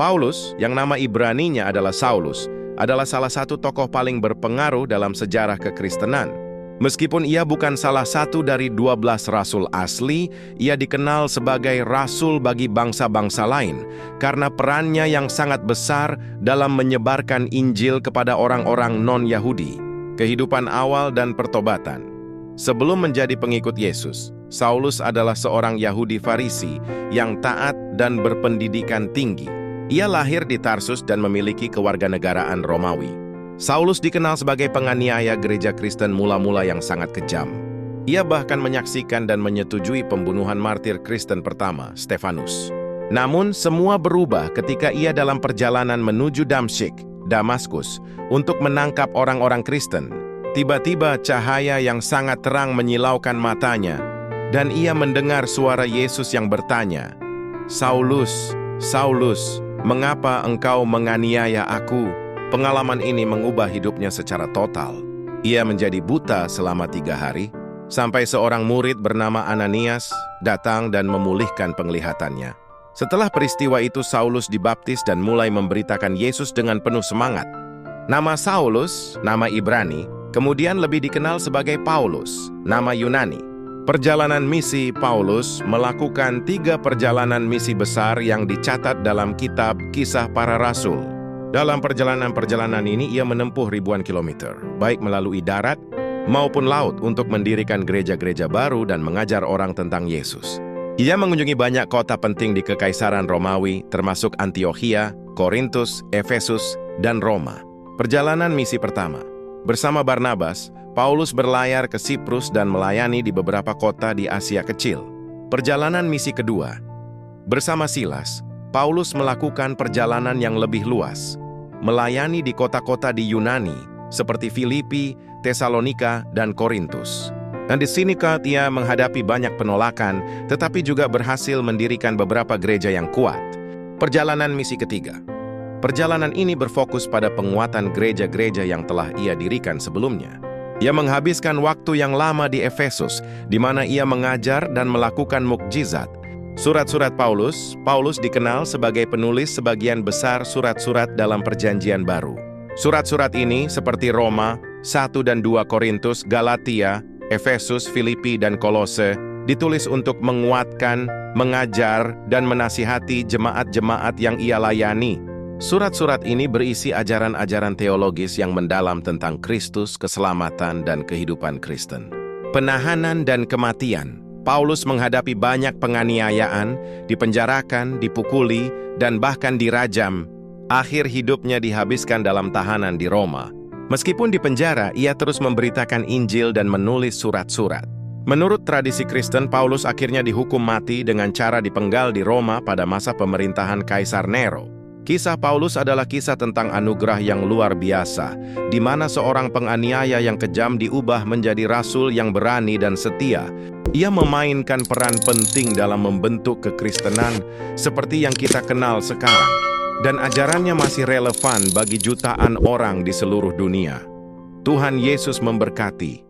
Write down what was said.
Paulus, yang nama Ibraninya adalah Saulus, adalah salah satu tokoh paling berpengaruh dalam sejarah kekristenan. Meskipun ia bukan salah satu dari 12 rasul asli, ia dikenal sebagai rasul bagi bangsa-bangsa lain karena perannya yang sangat besar dalam menyebarkan Injil kepada orang-orang non-Yahudi, kehidupan awal dan pertobatan. Sebelum menjadi pengikut Yesus, Saulus adalah seorang Yahudi Farisi yang taat dan berpendidikan tinggi. Ia lahir di Tarsus dan memiliki kewarganegaraan Romawi. Saulus dikenal sebagai penganiaya gereja Kristen mula-mula yang sangat kejam. Ia bahkan menyaksikan dan menyetujui pembunuhan martir Kristen pertama, Stefanus. Namun, semua berubah ketika ia dalam perjalanan menuju Damaskus, untuk menangkap orang-orang Kristen. Tiba-tiba cahaya yang sangat terang menyilaukan matanya, dan ia mendengar suara Yesus yang bertanya, "Saulus, Saulus, mengapa engkau menganiaya aku?" Pengalaman ini mengubah hidupnya secara total. Ia menjadi buta selama 3 hari, sampai seorang murid bernama Ananias datang dan memulihkan penglihatannya. Setelah peristiwa itu, Saulus dibaptis dan mulai memberitakan Yesus dengan penuh semangat. Nama Saulus, nama Ibrani, kemudian lebih dikenal sebagai Paulus, nama Yunani. Perjalanan misi Paulus melakukan 3 perjalanan misi besar yang dicatat dalam kitab Kisah Para Rasul. Dalam perjalanan-perjalanan ini ia menempuh ribuan kilometer, baik melalui darat maupun laut untuk mendirikan gereja-gereja baru dan mengajar orang tentang Yesus. Ia mengunjungi banyak kota penting di Kekaisaran Romawi, termasuk Antiokhia, Korintus, Efesus, dan Roma. Perjalanan misi pertama. Bersama Barnabas, Paulus berlayar ke Siprus dan melayani di beberapa kota di Asia Kecil. Perjalanan misi kedua. Bersama Silas, Paulus melakukan perjalanan yang lebih luas, melayani di kota-kota di Yunani, seperti Filipi, Tesalonika, dan Korintus. Dan di sini ia menghadapi banyak penolakan, tetapi juga berhasil mendirikan beberapa gereja yang kuat. Perjalanan misi ketiga. Perjalanan ini berfokus pada penguatan gereja-gereja yang telah ia dirikan sebelumnya. Ia menghabiskan waktu yang lama di Efesus, di mana ia mengajar dan melakukan mukjizat. Surat-surat Paulus dikenal sebagai penulis sebagian besar surat-surat dalam Perjanjian Baru. Surat-surat ini seperti Roma, 1 dan 2 Korintus, Galatia, Efesus, Filipi, dan Kolose ditulis untuk menguatkan, mengajar, dan menasihati jemaat-jemaat yang ia layani. Surat-surat ini berisi ajaran-ajaran teologis yang mendalam tentang Kristus, keselamatan, dan kehidupan Kristen. Penahanan dan kematian. Paulus menghadapi banyak penganiayaan, dipenjarakan, dipukuli, dan bahkan dirajam. Akhir hidupnya dihabiskan dalam tahanan di Roma. Meskipun di penjara, ia terus memberitakan Injil dan menulis surat-surat. Menurut tradisi Kristen, Paulus akhirnya dihukum mati dengan cara dipenggal di Roma pada masa pemerintahan Kaisar Nero. Kisah Paulus adalah kisah tentang anugerah yang luar biasa, di mana seorang penganiaya yang kejam diubah menjadi rasul yang berani dan setia. Ia memainkan peran penting dalam membentuk kekristenan seperti yang kita kenal sekarang, dan ajarannya masih relevan bagi jutaan orang di seluruh dunia. Tuhan Yesus memberkati.